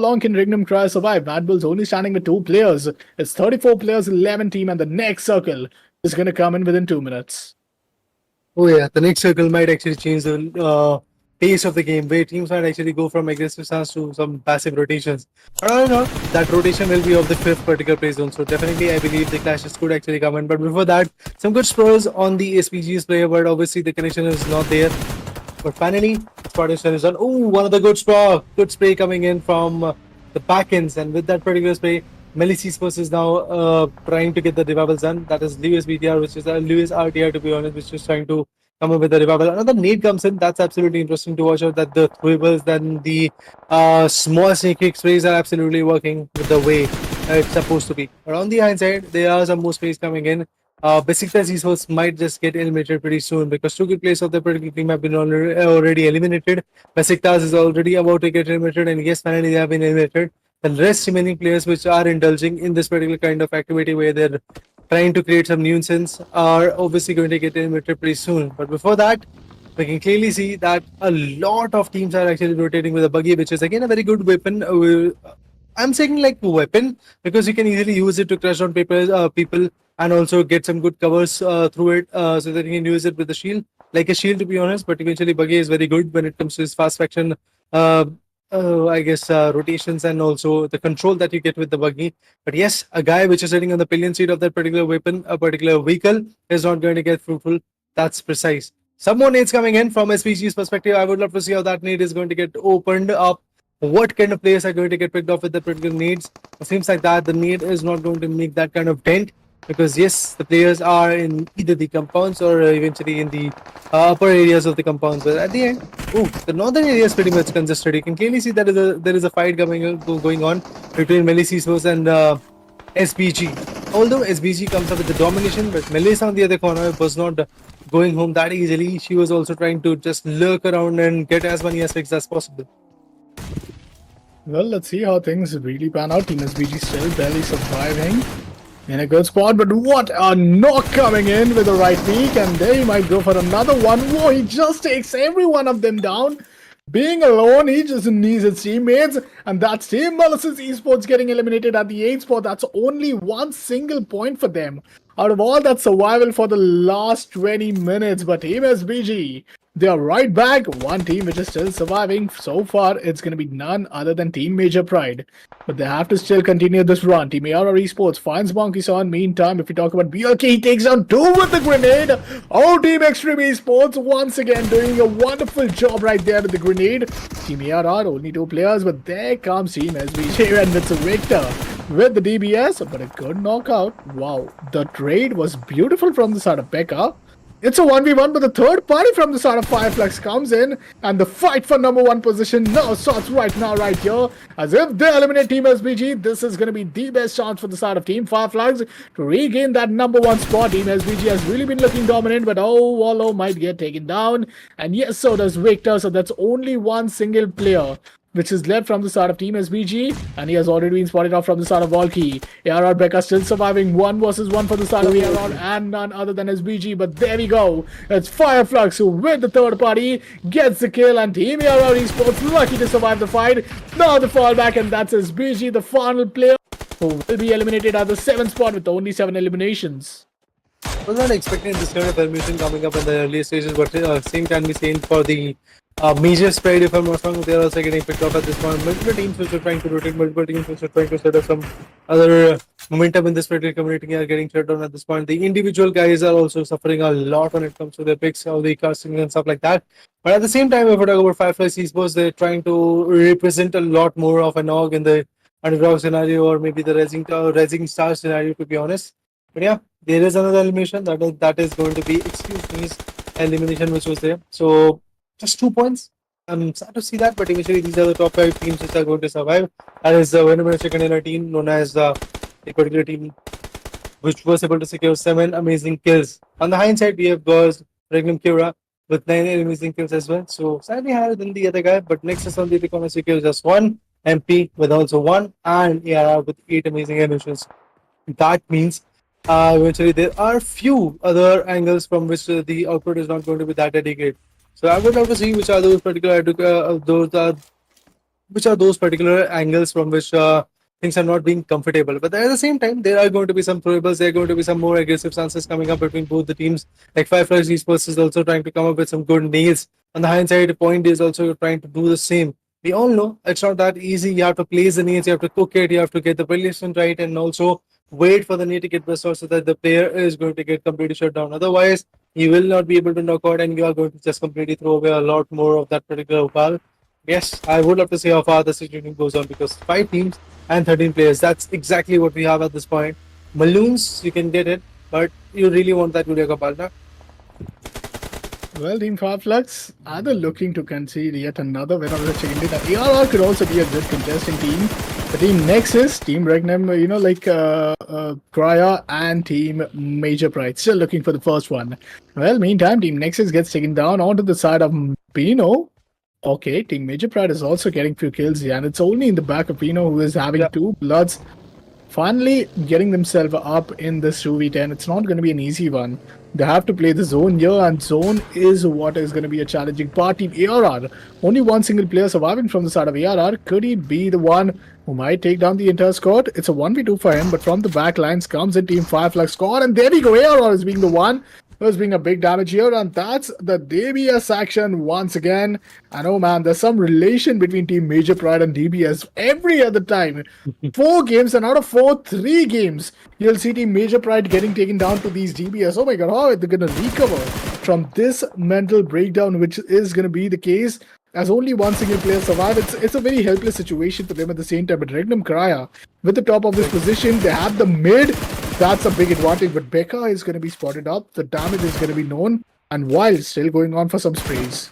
long can Regnum Cry survive? Mad Bull's only standing with 2 players. It's 34 players, 11 team, and the next circle is going to come in within 2 minutes. Oh yeah, the next circle might actually change the pace of the game, where teams might actually go from aggressive stance to some passive rotations. But all in all, that rotation will be of the 5th particular play zone. So definitely, I believe the clashes could actually come in. But before that, some good spurs on the SPG's player, but obviously the connection is not there. But finally, partition is done. Oh, one of the good spray coming in from the back ends, and with that particular spray, Melis Esports is now trying to get the revivals done. That is Lewis BTR, which is Lewis RTR to be honest, which is trying to come up with the revival. Another nade comes in. That's absolutely interesting to watch out. That the throwables and the small sneak kick sprays are absolutely working with the way it's supposed to be. But on the hindsight, there are some more sprays coming in. Beşiktaş Esports might just get eliminated pretty soon because 2 good players of the particular team have been already eliminated. Beşiktaş is already about to get eliminated, and yes, finally they have been eliminated. The rest remaining players which are indulging in this particular kind of activity where they're trying to create some nuisance are obviously going to get eliminated pretty soon. But before that, we can clearly see that a lot of teams are actually rotating with a buggy, which is again a very good weapon. I'm saying like weapon because you can easily use it to crush down people and also get some good covers through it so that you can use it with the shield, like a shield to be honest. But eventually, buggy is very good when it comes to his fast faction. I guess rotations and also the control that you get with the buggy. But yes, a guy which is sitting on the pillion seat of that particular weapon, a particular vehicle, is not going to get fruitful. That's precise. Some more nades coming in from SPG's perspective. I would love to see how that nade is going to get opened up. What kind of players are going to get picked off with the particular nades? It seems like that the nade is not going to make that kind of dent. Because yes, the players are in either the compounds or eventually in the upper areas of the compounds. But at the end, the northern area is pretty much congested. You can clearly see that there is a fight going on between Melis Esports and SBG. Although SBG comes up with the domination, but Melis on the other corner was not going home that easily. She was also trying to just lurk around and get as many aspects as possible. Well, let's see how things really pan out. Team SBG still barely surviving. In a good spot, but what a knock coming in with the right peak, and there he might go for another one. Whoa, he just takes every one of them down. Being alone, he just needs his teammates, and that's Team Melis Esports getting eliminated at the 8th spot. That's only 1 single point for them out of all that survival for the last 20 minutes. But Team SBG, they are right back. One team which is still surviving. So far, it's going to be none other than Team Major Pride. But they have to still continue this run. Team ARR Esports finds Monkey on. Meantime, if we talk about BLK, he takes down 2 with the grenade. Oh, Team Extreme Esports once again doing a wonderful job right there with the grenade. Team ARR, only 2 players, but there comes Team SBG and it's a Victor with the DBS, but a good knockout. Wow, the trade was beautiful from the side of Becca. It's a 1v1, but the third party from the side of Fire Flux comes in, and the fight for number 1 position now starts right now, right here. As if they eliminate Team SBG, this is going to be the best chance for the side of Team Fire Flux to regain that number 1 spot. Team SBG has really been looking dominant, but Wallow might get taken down. And yes, so does Victor, so that's only 1 single player which is left from the side of Team SBG, and he has already been spotted off from the side of Valky. ARR Becca still surviving 1 versus 1 for the side of ARR and none other than SBG, but there we go. It's Fire Flux who with the third party gets the kill, and Team ARR Esports lucky to survive the fight. Now the fallback, and that's SBG, the final player who will be eliminated at the 7th spot with only 7 eliminations. I was not expecting this kind of elimination coming up in the earlier stages, but same can be seen for the major spread. If I'm not wrong, they're also getting picked up at this point. Multiple teams which are trying to rotate, multiple teams which are trying to set up some other momentum in this particular community are getting shut down at this point. The individual guys are also suffering a lot when it comes to their picks, how they casting and stuff like that. But at the same time, if we talk about Firefly Esports, they're trying to represent a lot more of an org in the underdog scenario or maybe the rising star scenario, to be honest. But yeah, there is another elimination that is going to be excuse me's elimination which was there. So just 2 points. I'm sad to see that, but eventually these are the top 5 teams which are going to survive. That is the Venom Container team, known as the particular team which was able to secure 7 amazing kills. On the hindsight, we have got Regnum Kira with 9 amazing kills as well. So slightly higher than the other guy, but next is on the corner secures just 1, MP with also 1, and ARR with 8 amazing eliminations. That means eventually there are few other angles from which the output is not going to be that dedicated. So I would love to see which are those particular which are those particular angles from which things are not being comfortable. But at the same time, there are going to be some throwables, there are going to be some more aggressive stances coming up between both the teams. Like Fire Flux Esports is also trying to come up with some good nails. On the hindsight, Point is also trying to do the same. We all know it's not that easy. You have to place the nails, you have to cook it, you have to get the placement right, and also wait for the need to get burst out so that the player is going to get completely shut down. Otherwise, you will not be able to knock out and you are going to just completely throw away a lot more of that particular ball. Yes, I would love to see how far the situation goes on because 5 teams and 13 players, that's exactly what we have at this point. Balloons, you can get it, but you really want that Julia Kapalna. Well, Team Fire Flux, are they looking to concede yet another winner of the chicken dinner? ARR could also be a good contesting team. The team Nexus, Team Regnum, Krya and Team Major Pride still looking for the first one. Well, meantime, Team Nexus gets taken down onto the side of Pino. Okay, Team Major Pride is also getting few kills here, and it's only in the back of Pino who is having 2 bloods. Finally getting themselves up in this 2v10. It's not going to be an easy one. They have to play the zone here, and zone is what is going to be a challenging part. Team ARR, only one single player surviving from the side of ARR. Could he be the one who might take down the entire squad? It's a 1v2 for him, but from the back lines comes in Team Fire Flux squad, and there we go. ARR is being the one who's being a big damage here, and that's the DBS action once again. And oh man, there's some relation between Team Major Pride and DBS every other time. 4 games, and out of 4, 3 games, you'll see Team Major Pride getting taken down to these DBS. Oh my god, how are they going to recover from this mental breakdown, which is going to be the case as only one single player survived? It's a very helpless situation for them at the same time. But Regnum Krya, with the top of this position, they have the mid. That's a big advantage, but Becca is going to be spotted up. The damage is going to be known, and Wild still going on for some sprays.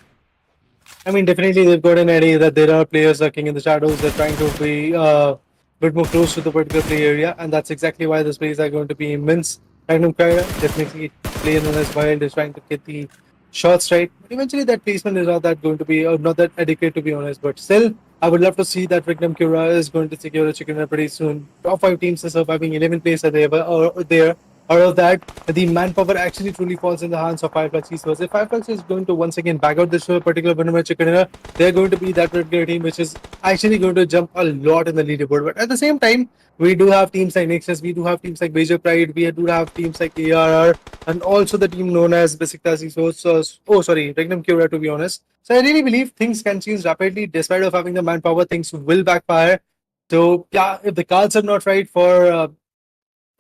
I mean, definitely they've got an idea that there are players lurking in the shadows. They're trying to be a bit more close to the particular play area, and that's exactly why the sprays are going to be immense. Random Kyra, definitely player known as Wild, is trying to get the shots right. But eventually, that placement is not that going to be, or not that adequate to be honest. But still, I would love to see that Regnum Kura is going to secure a chicken dinner pretty soon. Top 5 teams are surviving, 11 players are there. Out of that, the manpower actually truly falls in the hands of Fire Flux Esports. If Fire Flux is going to once again back out this particular Vanilla chicken dinner, they're going to be that particular team which is actually going to jump a lot in the leaderboard. But at the same time, we do have teams like Nexus, we do have teams like Major Pride, we do have teams like ARR, and also the team known as Beşiktaş Espor. Regnum Kura, to be honest. So I really believe things can change rapidly. Despite of having the manpower, things will backfire. So yeah, if the cards are not right for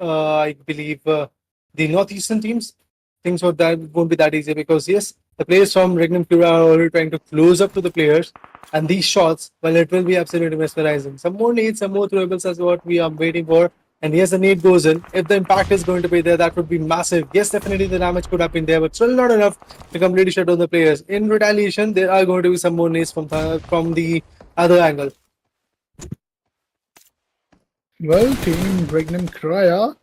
I believe the northeastern teams, things won't be that easy because yes, the players from Regnum Kura are already trying to close up to the players, and these shots, well, it will be absolutely mesmerizing. Some more needs, some more throwables is what we are waiting for. And yes, the need goes in. If the impact is going to be there, that would be massive. Yes, definitely the damage could have been there, but still not enough to completely shut down the players. In retaliation, there are going to be some more needs from the other angle. Well, Team Regnum Krya,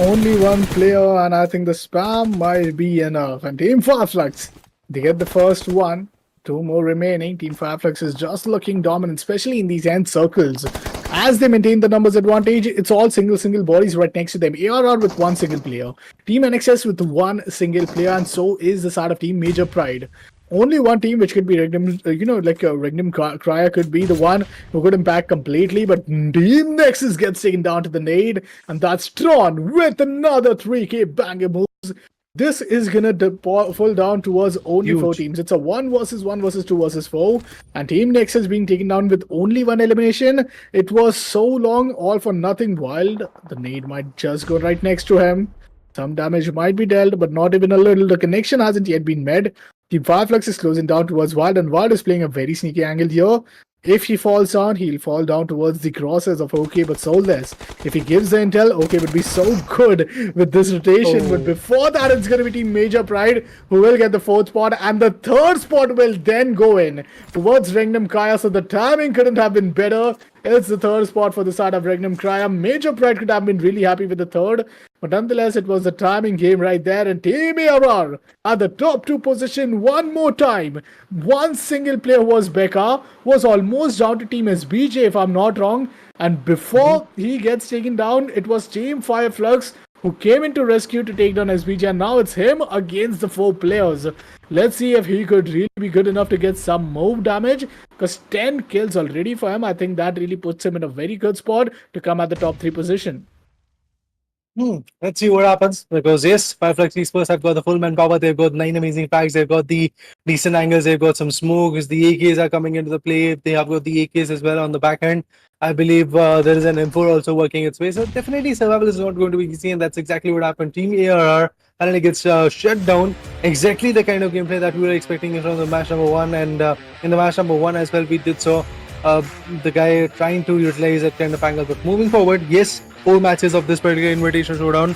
only one player, and I think the spam might be enough. And Team Fire Flux, they get the first one. 2 more remaining. Team Fire Flux is just looking dominant, especially in these end circles. As they maintain the numbers advantage, it's all single bodies right next to them. ARR with 1 single player. Team NXS with 1 single player, and so is the side of Team Major Pride. Only one team which could be Regnum, Regnum Krya could be the one who could impact completely, but Team Nexus gets taken down to the nade, and that's Tron with another 3k banger moves. This is gonna fall down towards only 4 teams. It's a 1 versus 1 versus 2 versus 4, and Team Nexus being taken down with only 1 elimination. It was so long, all for nothing. Wild, the nade might just go right next to him. Some damage might be dealt, but not even a little. The connection hasn't yet been made. Team Fire Flux is closing down towards Wild, and Wild is playing a very sneaky angle here. If he falls down, he'll fall down towards the crosses of OK, but soulless. If he gives the intel, OK would be so good with this rotation. But before that, it's going to be Team Major Pride who will get the 4th spot, and the 3rd spot will then go in towards Regnum Krya. So the timing couldn't have been better. It's the 3rd spot for the side of Regnum Krya. Major Pride could have been really happy with the 3rd, but nonetheless, it was the timing game right there. And Team ARR at the top 2 position one more time. 1 single player was Becca, was almost down to Team SBJ if I'm not wrong. And before he gets taken down, it was Team Fire Flux who came into rescue to take down SBJ, and now it's him against the 4 players. Let's see if he could really be good enough to get some move damage, because 10 kills already for him. I think that really puts him in a very good spot to come at the top 3 position. Let's see what happens, because yes, Fire Flux Esports have got the full manpower. They've got 9 amazing packs. They've got the decent angles. They've got some smokes. The AKs are coming into the play. They have got the AKs as well on the back end. I believe there is an M4 also working its way. So definitely survival is not going to be easy, and that's exactly what happened. Team ARR finally gets shut down. Exactly the kind of gameplay that we were expecting from the match number 1, and in the match number 1 as well, we did so. The guy trying to utilize that kind of angle. But moving forward, yes, 4 matches of this particular invitation showdown.